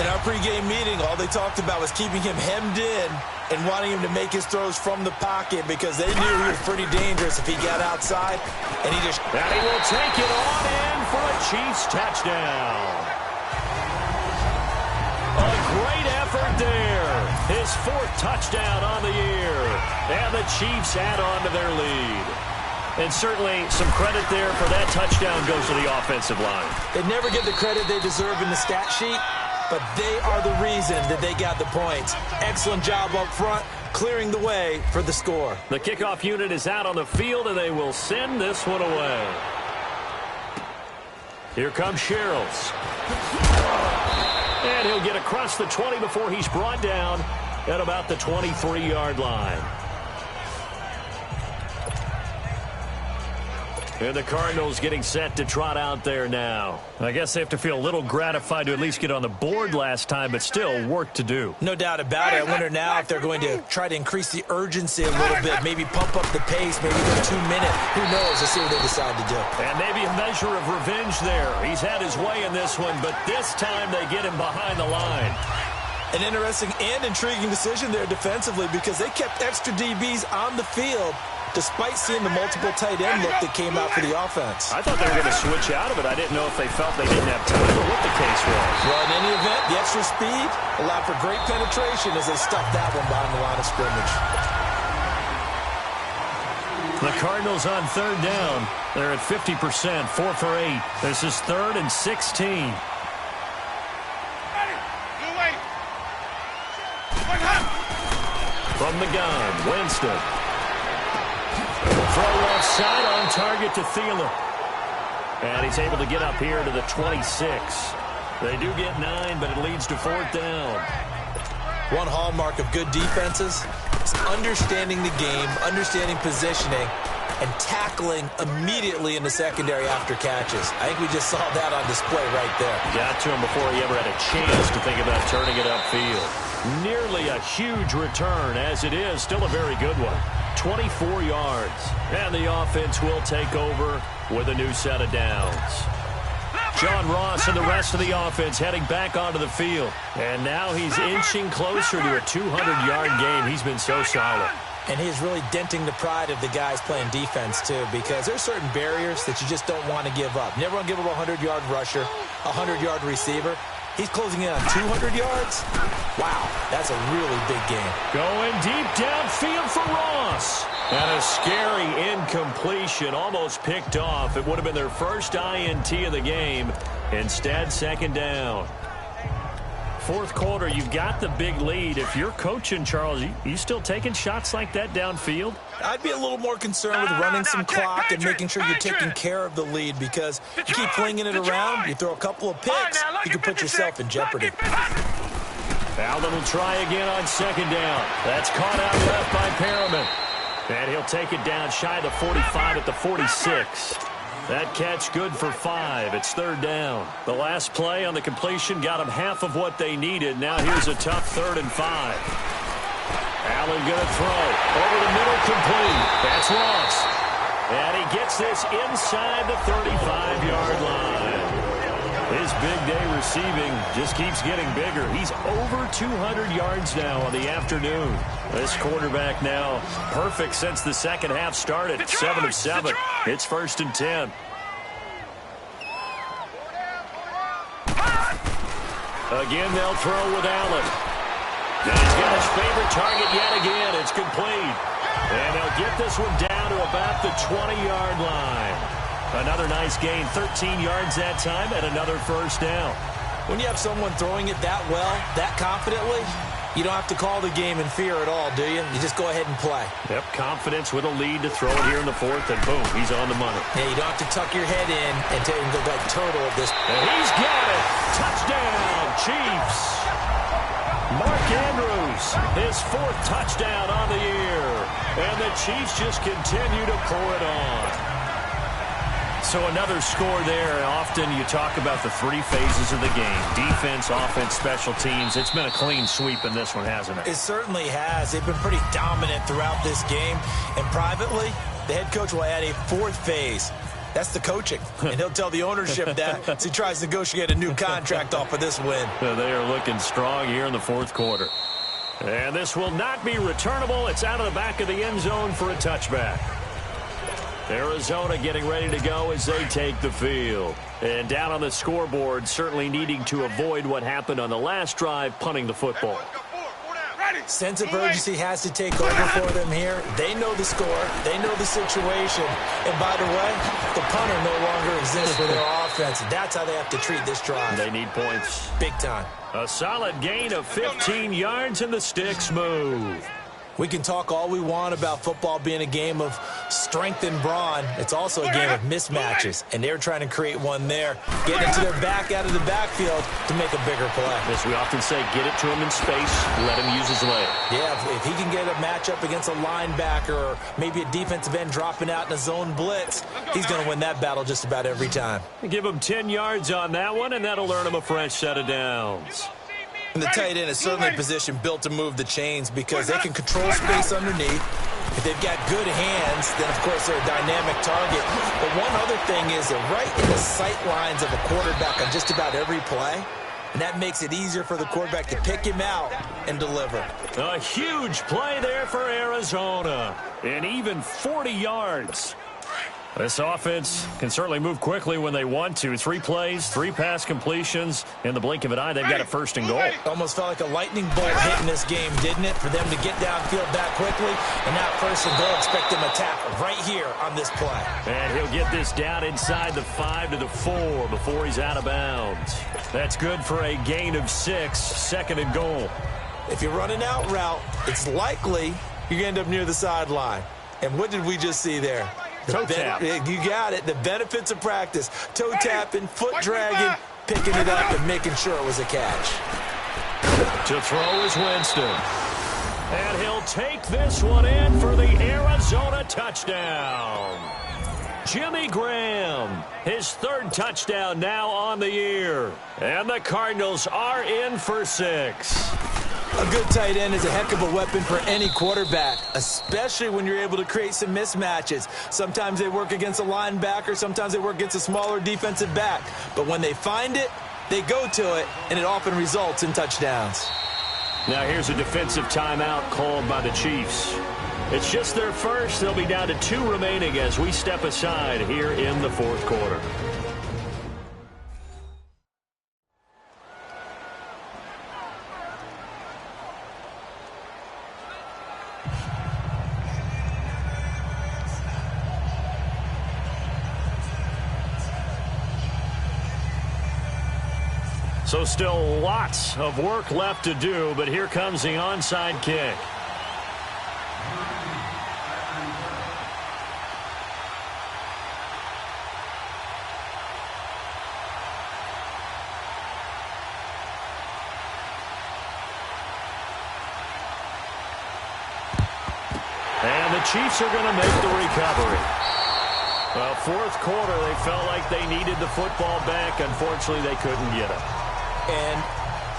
In our pregame meeting, all they talked about was keeping him hemmed in and wanting him to make his throws from the pocket because they knew he was pretty dangerous if he got outside. And he will take it on in for a Chiefs touchdown. A great effort there. His fourth touchdown on the year. And the Chiefs add on to their lead. And certainly some credit there for that touchdown goes to the offensive line. They never get the credit they deserve in the stat sheet, but they are the reason that they got the points. Excellent job up front, clearing the way for the score. The kickoff unit is out on the field, and they will send this one away. Here comes Sherrills. And he'll get across the 20 before he's brought down at about the 23-yard line. And the Cardinals getting set to trot out there now. I guess they have to feel a little gratified to at least get on the board last time, but still work to do. No doubt about it. I wonder now if they're going to try to increase the urgency a little bit, maybe pump up the pace, maybe go 2 minute. Who knows? Let's see what they decide to do. And maybe a measure of revenge there. He's had his way in this one, but this time they get him behind the line. An interesting and intriguing decision there defensively because they kept extra DBs on the field despite seeing the multiple tight end look that came out for the offense. I thought they were going to switch out of it. I didn't know if they felt they didn't have time or what the case was. Well, in any event, the extra speed allowed for great penetration as they stuffed that one behind the line of scrimmage. The Cardinals on third down. They're at 50%, 4 for 8. This is 3rd and 16. From the gun, Winston. Throw offside on target to Thielen. And he's able to get up here to the 26. They do get 9, but it leads to 4th down. One hallmark of good defenses is understanding the game, understanding positioning, and tackling immediately in the secondary after catches. I think we just saw that on display right there. Got to him before he ever had a chance to think about turning it upfield. Nearly a huge return, as it is. Still a very good one. 24 yards. And the offense will take over with a new set of downs. John Ross and the rest of the offense heading back onto the field. And now he's inching closer to a 200-yard game. He's been so solid. And he's really denting the pride of the guys playing defense, too, because there's certain barriers that you just don't want to give up. You never want to give up a 100-yard rusher, a 100-yard receiver. He's closing in on 200 yards. Wow, that's a really big game. Going deep downfield for Ross. And a scary incompletion, almost picked off. It would have been their first INT of the game. Instead, 2nd down. 4th quarter, you've got the big lead. If you're coaching, Charles, you still taking shots like that downfield? I'd be a little more concerned with running some clock and making sure you're taking care of the lead because you keep flinging it around, you throw a couple of picks, you can put yourself in jeopardy. Allen will try again on 2nd down. That's caught out left by Perriman. And he'll take it down shy of the 45 at the 46. That catch good for 5. It's 3rd down. The last play on the completion got them half of what they needed. Now here's a tough 3rd and 5. Allen going to throw. Over the middle, complete. That's Ross. And he gets this inside the 35-yard line. His big day receiving just keeps getting bigger. He's over 200 yards now on the afternoon. This quarterback now perfect since the second half started. 7 of 7. It's 1st and 10. Again, they'll throw with Allen. And he's got his favorite target yet again. It's complete. And they'll get this one down to about the 20-yard line. Another nice gain, 13 yards that time, and another first down. When you have someone throwing it that well, that confidently, you don't have to call the game in fear at all, do you? You just go ahead and play. Yep, confidence with a lead to throw it here in the fourth, and boom, he's on the money. Yeah, you don't have to tuck your head in and take him like turtle at this. And he's got it. Touchdown, Chiefs. Mark Andrews, his fourth touchdown on the year. And the Chiefs just continue to pour it on. So another score there. Often you talk about the three phases of the game. Defense, offense, special teams. It's been a clean sweep in this one, hasn't it? It certainly has. They've been pretty dominant throughout this game. And privately, the head coach will add a fourth phase. That's the coaching. And he'll tell the ownership that as he tries to negotiate a new contract off of this win. They are looking strong here in the fourth quarter. And this will not be returnable. It's out of the back of the end zone for a touchback. Arizona getting ready to go as they take the field. And down on the scoreboard, certainly needing to avoid what happened on the last drive, punting the football. Sense of urgency has to take over for them here. They know the score. They know the situation. And by the way, the punter no longer exists for their offense. That's how they have to treat this drive. They need points. Big time. A solid gain of 15 yards and the sticks move. We can talk all we want about football being a game of strength and brawn. It's also a game of mismatches, and they're trying to create one there. Getting it to their back out of the backfield to make a bigger play. As we often say, get it to him in space, let him use his leg. Yeah, if he can get a matchup against a linebacker or maybe a defensive end dropping out in a zone blitz, he's going to win that battle just about every time. Give him 10 yards on that one, and that'll earn him a fresh set of downs. And the tight end is certainly a position built to move the chains because they can control space underneath. If they've got good hands, then, of course, they're a dynamic target. But one other thing is they're right in the sight lines of a quarterback on just about every play. And that makes it easier for the quarterback to pick him out and deliver. A huge play there for Arizona. And even 40 yards. This offense can certainly move quickly when they want to. 3 plays, 3 pass completions. In the blink of an eye, they've got a first and goal. Almost felt like a lightning bolt hit in this game, didn't it? For them to get downfield that quickly. And now first and goal, expect them to tackle right here on this play. And he'll get this down inside the 5 to the 4 before he's out of bounds. That's good for a gain of 6, second and goal. If you're running out route, it's likely you're going to end up near the sideline. And what did we just see there? Toe tap. You got it. The benefits of practice. Toe tapping, foot dragging, picking it up, and making sure it was a catch. To throw is Winston. And he'll take this one in for the Arizona touchdown. Jimmy Graham, his 3rd touchdown now on the year. And the Cardinals are in for 6. A good tight end is a heck of a weapon for any quarterback, especially when you're able to create some mismatches. Sometimes they work against a linebacker, sometimes they work against a smaller defensive back. But when they find it, they go to it, and it often results in touchdowns. Now here's a defensive timeout called by the Chiefs. It's just their first. They'll be down to 2 remaining as we step aside here in the fourth quarter. So still lots of work left to do, but here comes the onside kick. And the Chiefs are going to make the recovery. Well, fourth quarter, they felt like they needed the football back. Unfortunately, they couldn't get it. And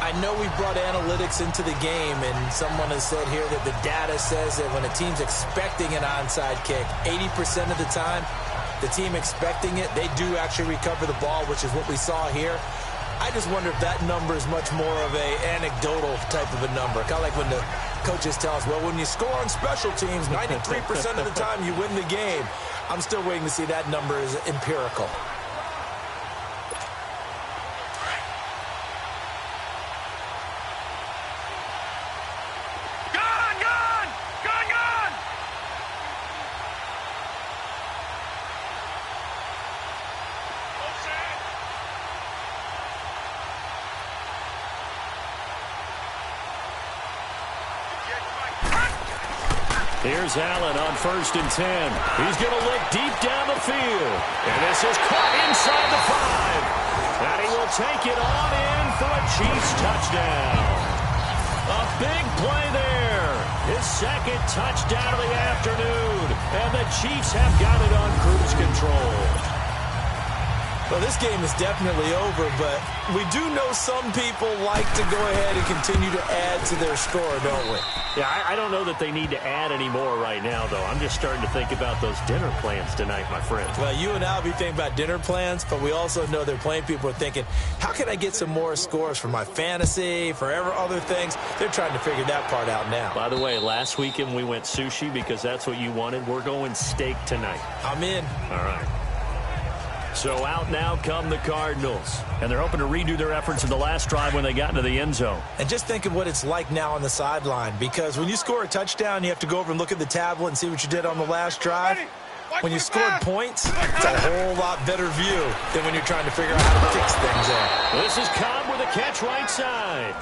I know we brought analytics into the game, and someone has said here that the data says that when a team's expecting an onside kick, 80% of the time, the team expecting it, they do actually recover the ball, which is what we saw here. I just wonder if that number is much more of a anecdotal type of a number. Kind of like when the coaches tell us, well, when you score on special teams, 93% of the time you win the game. I'm still waiting to see that number is empirical. Here's Allen on 1st and 10. He's going to look deep down the field. And this is caught inside the 5. And he will take it on in for a Chiefs touchdown. A big play there. His second touchdown of the afternoon. And the Chiefs have got it on cruise control. Well, this game is definitely over, but we do know some people like to go ahead and continue to add to their score, don't we? Yeah, I don't know that they need to add any more right now, though. I'm just starting to think about those dinner plans tonight, my friend. Well, you and I will be thinking about dinner plans, but we also know they're playing people are thinking, how can I get some more scores for my fantasy, for other things? They're trying to figure that part out now. By the way, last weekend we went sushi because that's what you wanted. We're going steak tonight. I'm in. All right. So out now come the Cardinals. And they're hoping to redo their efforts in the last drive when they got into the end zone. And just think of what it's like now on the sideline, because when you score a touchdown, you have to go over and look at the tablet and see what you did on the last drive. When you scored points, it's a whole lot better view than when you're trying to figure out how to fix things there. This is Cobb with a catch right side.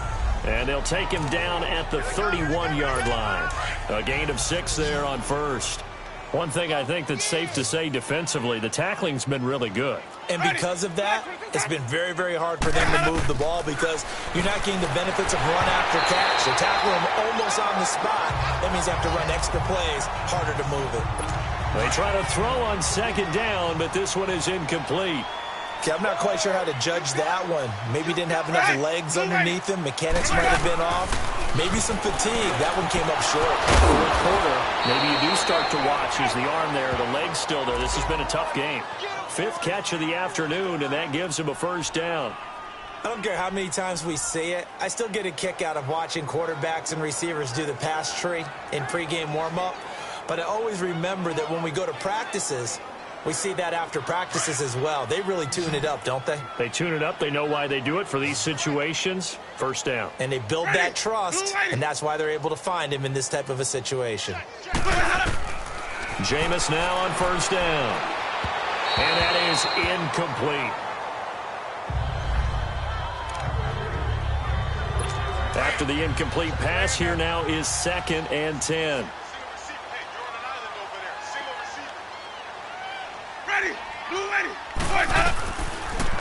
And they'll take him down at the 31-yard line. A gain of 6 there on first. One thing I think that's safe to say defensively, the tackling's been really good. And because of that, it's been very, very hard for them to move the ball because you're not getting the benefits of run after catch. They're tackling them almost on the spot. That means they have to run extra plays, harder to move it. They try to throw on 2nd down, but this one is incomplete. Okay, I'm not quite sure how to judge that one. Maybe didn't have enough legs underneath him. Mechanics might have been off. Maybe some fatigue. That one came up short. Fourth quarter, maybe you do start to watch. Is the arm there, the leg's still there. This has been a tough game. 5th catch of the afternoon, and that gives him a 1st down. I don't care how many times we see it. I still get a kick out of watching quarterbacks and receivers do the pass tree in pregame warm-up. But I always remember that when we go to practices, we see that after practices as well. They really tune it up, don't they? They tune it up. They know why they do it for these situations. 1st down. And they build that trust, and that's why they're able to find him in this type of a situation. Jameis now on 1st down. And that is incomplete. After the incomplete pass, here now is 2nd and 10.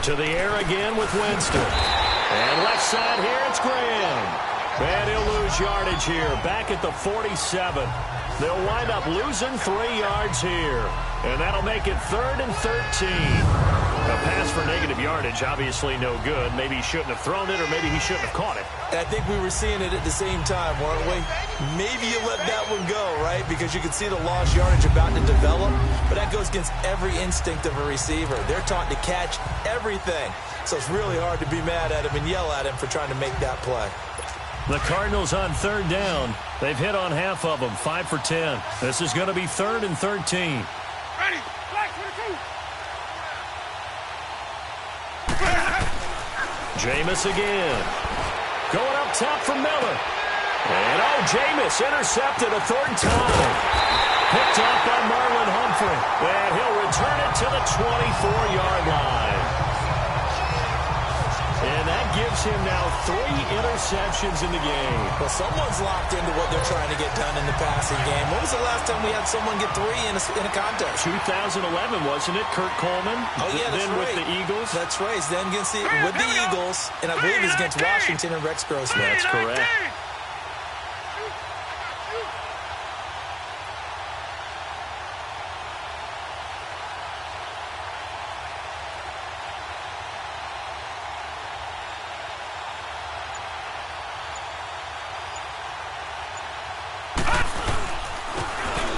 To the air again with Winston. And left side here, it's Graham. And he'll lose yardage here, back at the 47. They'll wind up losing 3 yards here. And that'll make it 3rd and 13. A pass for negative yardage, obviously no good. Maybe he shouldn't have thrown it, or maybe he shouldn't have caught it. And I think we were seeing it at the same time, weren't we? Maybe you let that one go, right? Because you can see the lost yardage about to develop. But that goes against every instinct of a receiver. They're taught to catch everything. So it's really hard to be mad at him and yell at him for trying to make that play. The Cardinals on 3rd down. They've hit on half of them, 5 for 10. This is going to be 3rd and 13. Ready, black 22. Jameis again. Going up top for Miller. And Jameis intercepted a 3rd time. Picked up by Marlon Humphrey. And he'll return it to the 24-yard line. And that gives him now 3 interceptions in the game. Well, someone's locked into what they're trying to get done in the passing game. When was the last time we had someone get 3 in a contest? 2011, wasn't it? Kurt Coleman. Oh, yeah, that's then right. With the Eagles. That's right. Then with the Eagles, and I believe it's against Washington and Rex Grossman. That's correct.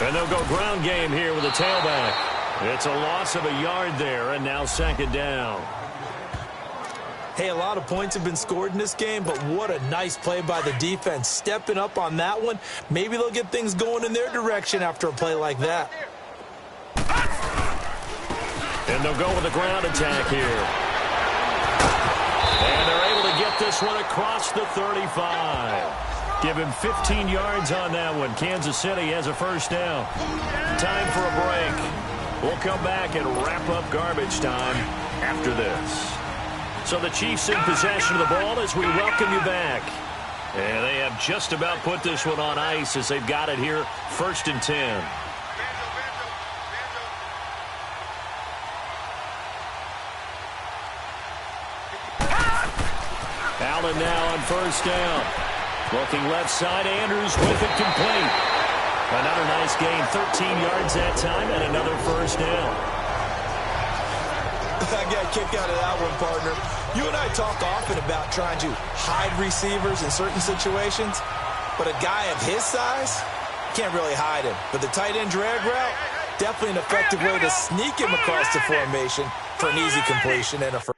And they'll go ground game here with a tailback. It's a loss of a yard there, and now 2nd down. Hey, a lot of points have been scored in this game, but what a nice play by the defense. Stepping up on that one. Maybe they'll get things going in their direction after a play like that. And they'll go with a ground attack here. And they're able to get this one across the 35. Give him 15 yards on that one. Kansas City has a 1st down. Time for a break. We'll come back and wrap up garbage time after this. So the Chiefs in possession of the ball as we welcome you back. And they have just about put this one on ice as they've got it here, 1st and 10. Allen now on 1st down. Looking left side, Andrews with it complete. Another nice gain, 13 yards that time, and another 1st down. I got a kick out of that one, partner. You and I talk often about trying to hide receivers in certain situations, but a guy of his size can't really hide him. But the tight end drag route, definitely an effective way to sneak him across the formation for an easy completion and a first.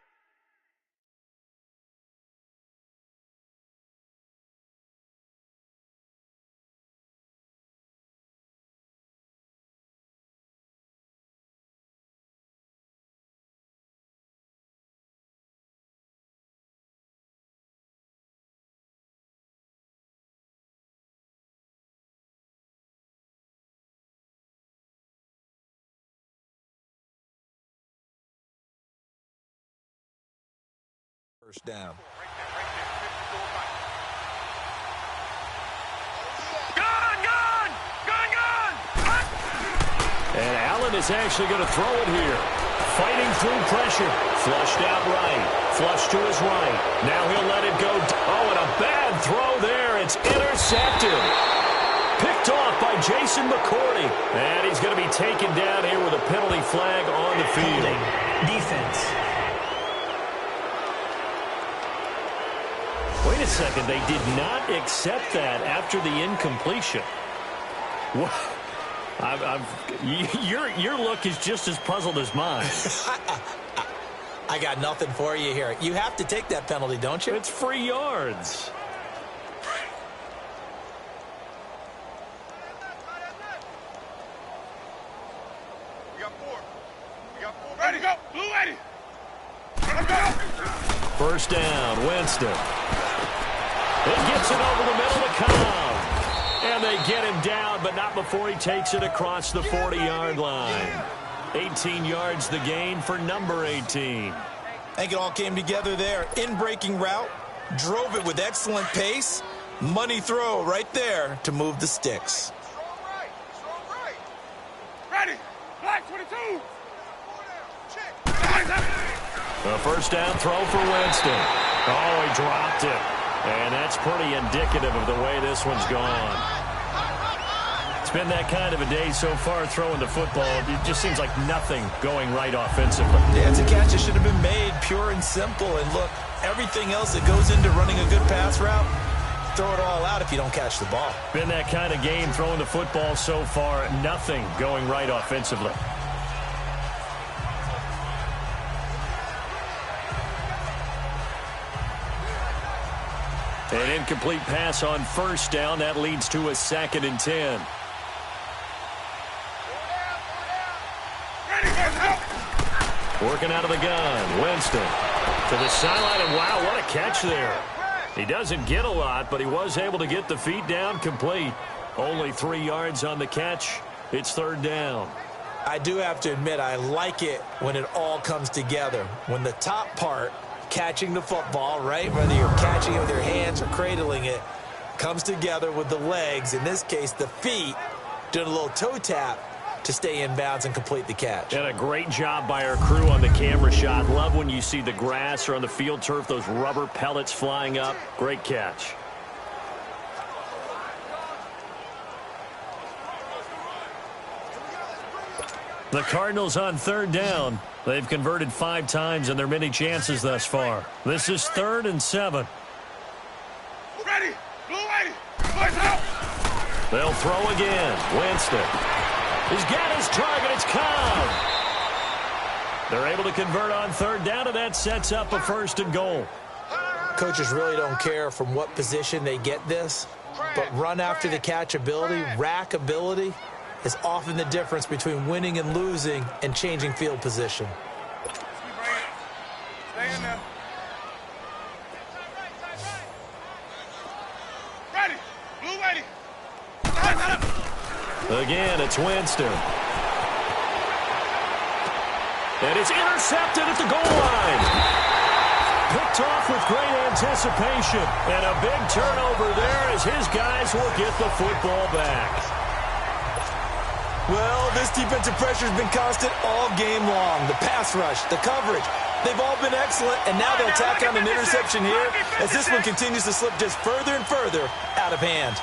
First down. And Allen is actually going to throw it here. Fighting through pressure. Flushed out right. Flushed to his right. Now he'll let it go. Oh, and a bad throw there. It's intercepted. Picked off by Jason McCourty. And he's going to be taken down here with a penalty flag on the field. Defense. Wait a second. They did not accept that after the incompletion. What? Your look is just as puzzled as mine. I got nothing for you here. You have to take that penalty, don't you? It's free yards. We got four. Ready, go. Blue ready. Let's go. First down, Winston. It gets it over the middle to Cobb. And they get him down, but not before he takes it across the 40-yard line. 18 yards the gain for number 18. I think it all came together there. In-breaking route, drove it with excellent pace. Money throw right there to move the sticks. Strong right. Ready. Black 22. A first down throw for Winston. Oh, he dropped it. And that's pretty indicative of the way this one's gone. It's been that kind of a day so far throwing the football. It just seems like nothing going right offensively. Yeah, it's a catch that should have been made, pure and simple. And look, everything else that goes into running a good pass route, throw it all out if you don't catch the ball. Been that kind of game throwing the football so far. Nothing going right offensively. An incomplete pass on first down. That leads to a 2nd and 10. Working out of the gun. Winston to the sideline. And wow, what a catch there. He doesn't get a lot, but he was able to get the feet down complete. Only 3 yards on the catch. It's 3rd down. I do have to admit, I like it when it all comes together. When the top part, catching the football, right, whether you're catching it with your hands or cradling it, comes together with the legs, in this case the feet, doing a little toe tap to stay in bounds and complete the catch. And a great job by our crew on the camera shot. Love when you see the grass or on the field turf, those rubber pellets flying up. Great catch. The Cardinals on 3rd down. They've converted 5 times in their many chances thus far. This is 3rd and 7. Ready. Blue ready. Boys out. They'll throw again. Winston. He's got his target. It's Cobb. They're able to convert on 3rd down, and that sets up a 1st and goal. Coaches really don't care from what position they get this, but run after the catch ability, rack ability, is often the difference between winning and losing and changing field position. Stay in there. Ready. Blue ready. Again, it's Winston. And it's intercepted at the goal line. picked off with great anticipation. And a big turnover there as his guys will get the football back. Well, this defensive pressure has been constant all game long. The pass rush, the coverage, they've all been excellent, and now they'll tack on an interception here as this one continues to slip just further and further out of hand.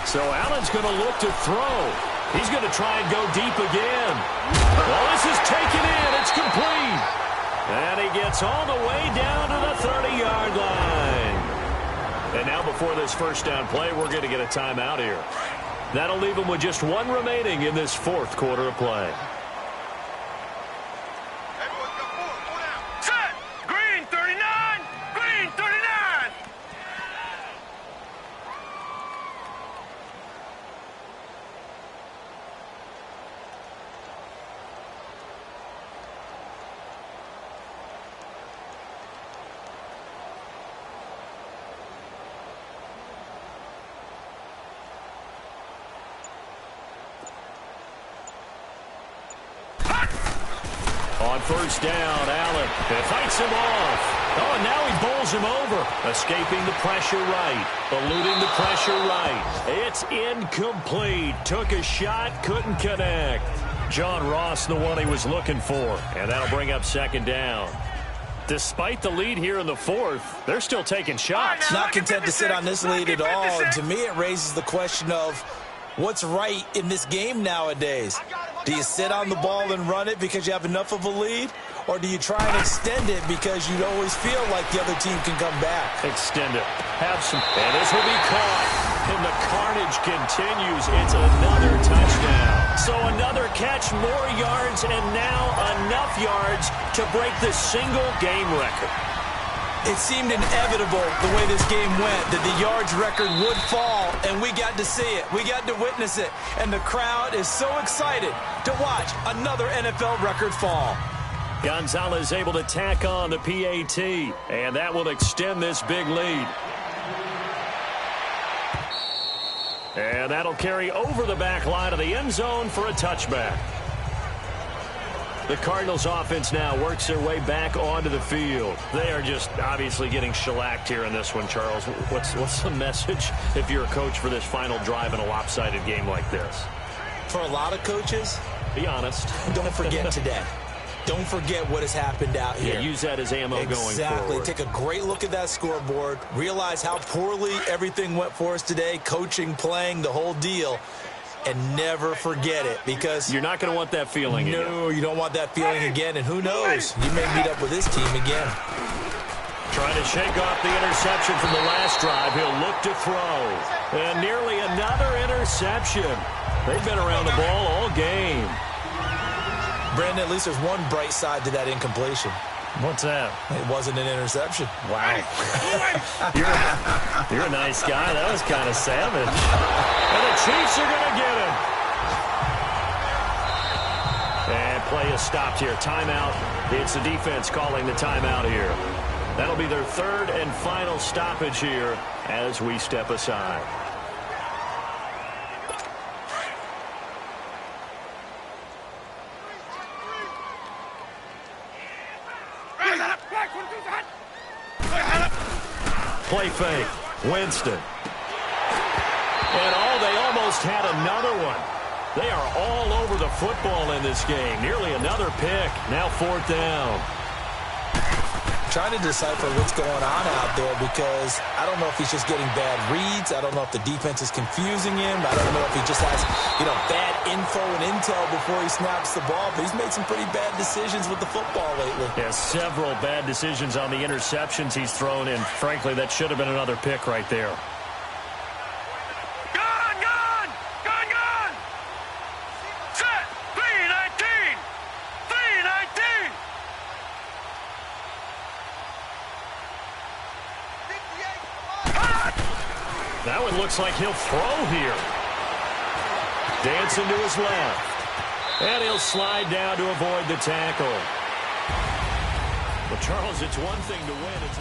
So Allen's going to look to throw. He's going to try and go deep again. Well, this is taken in. It's complete. And he gets all the way down to the 30-yard line. And now before this first down play, we're going to get a timeout here. That'll leave him with just one remaining in this fourth quarter of play. Set! Green 39! Green 39! On first down, Allen fights him off. Oh, and now he bowls him over. Escaping the pressure right. Eluding the pressure right. It's incomplete. Took a shot, couldn't connect. John Ross, the one he was looking for. And that'll bring up second down. Despite the lead here in the fourth, they're still taking shots. Not content to sit on this lead at all. And to me, it raises the question of what's right in this game nowadays. Do you sit on the ball and run it because you have enough of a lead? Or do you try and extend it because you always feel like the other team can come back? Extend it. Have some. And this will be caught. And the carnage continues. It's another touchdown. So another catch, more yards, and now enough yards to break the single-game record. It seemed inevitable the way this game went that the yards record would fall, and we got to see it. We got to witness it, and the crowd is so excited to watch another NFL record fall. Gonzalez able to tack on the PAT, and that will extend this big lead. And that'll carry over the back line of the end zone for a touchback. The Cardinals offense now works their way back onto the field. They are just obviously getting shellacked here in this one, Charles. What's the message if you're a coach for this final drive in a lopsided game like this? For a lot of coaches, be honest. Don't forget today. Don't forget what has happened out here. Yeah, use that as ammo going forward. Exactly. Take a great look at that scoreboard. Realize how poorly everything went for us today. Coaching, playing, the whole deal. And never forget it, because you're not going to want that feeling again. No, you don't want that feeling again. And who knows? You may meet up with this team again. Trying to shake off the interception from the last drive. He'll look to throw. And nearly another interception. They've been around the ball all game. Brandon, at least there's one bright side to that incompletion. What's that? It wasn't an interception. Wow. you're a nice guy. That was kind of savage. And the Chiefs are going to get him. And play is stopped here. Timeout. It's the defense calling the timeout here. That'll be their third and final stoppage here as we step aside. Play fake. Winston. And they almost had another one. They are all over the football in this game. Nearly another pick. Now fourth down. Trying to decipher what's going on out there, because I don't know if he's just getting bad reads. I don't know if the defense is confusing him. I don't know if he just has, bad info and intel before he snaps the ball. But he's made some pretty bad decisions with the football lately. Yeah, several bad decisions on the interceptions he's thrown in. Frankly, that should have been another pick right there. That one looks like he'll throw here. Dancing to his left. And he'll slide down to avoid the tackle. Well, Charles, it's one thing to win. It's